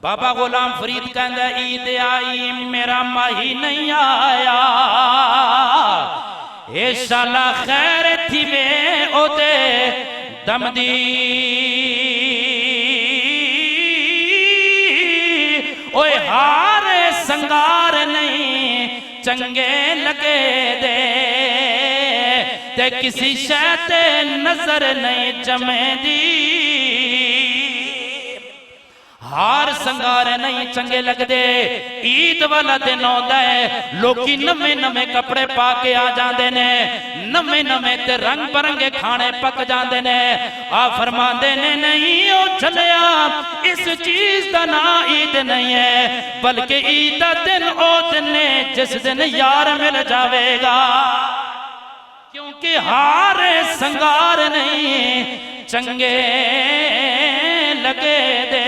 बाबा गुलाम फरीद कहंदा ईद आई मेरा माही नहीं आया, ए शाला खैर थी वे ओते दमदी, ओए हार संगार नहीं चंगे लगे दे, ते किसी शै ते नजर नहीं जमे दी, हार संगार नहीं चंगे लगते। ईद वाला दिन आता है, लोकी नवे नवे कपड़े पा के आ जाते ने, नवे नवे ते रंग बिरंगे खाने पक जाते ने। आ फरमाते ने नहीं ओ चलिया इस चीज का ना ईद नहीं है, बल्कि ईद का दिन ओ दिन है जिस दिन यार मिल जाएगा, क्योंकि हार संगार नहीं चंगे लगे दे,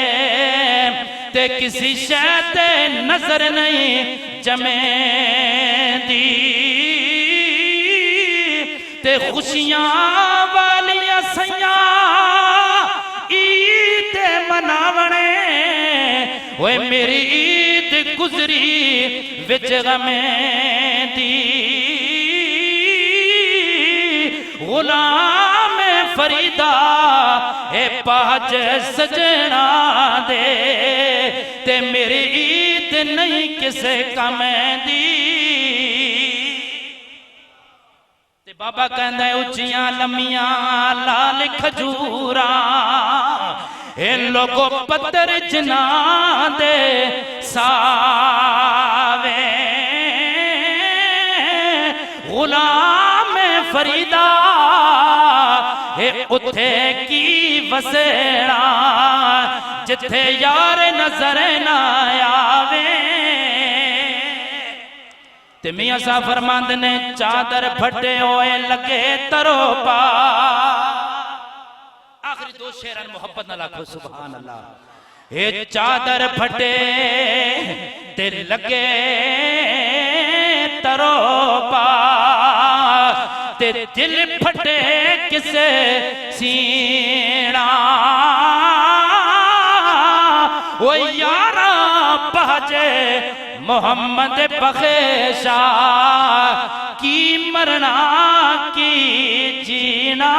ते किसी शै ते नजर नहीं जमे दी, ते खुशियां वालियां सैया ईद मनावने, ओए मेरी ईद गुजरी विच गमे दी, गुलाम फरीदा ए पाज सजना दे, ते मेरी ईद नहीं किसे कम दी। ते बाबा कहंदा उच्चियां लम्मियां लाल खजूरा, ए लोगो पत्थर जना दे सावे, गुलाम फरीदा उथे की वसेड़ा जिथे यार नजर ना आवे, ते मियां साहब फरमांदे ने चादर फटे होए लगे तरो पा। आखिरी दो शेर मोहब्बत न लाखो सुभान अल्लाह। ए चादर फटे ते लगे तरो पा, ते दिल फटे किसे सीना, ओ यारा बहजे मोहम्मद बखेशा, की मरना की जीना।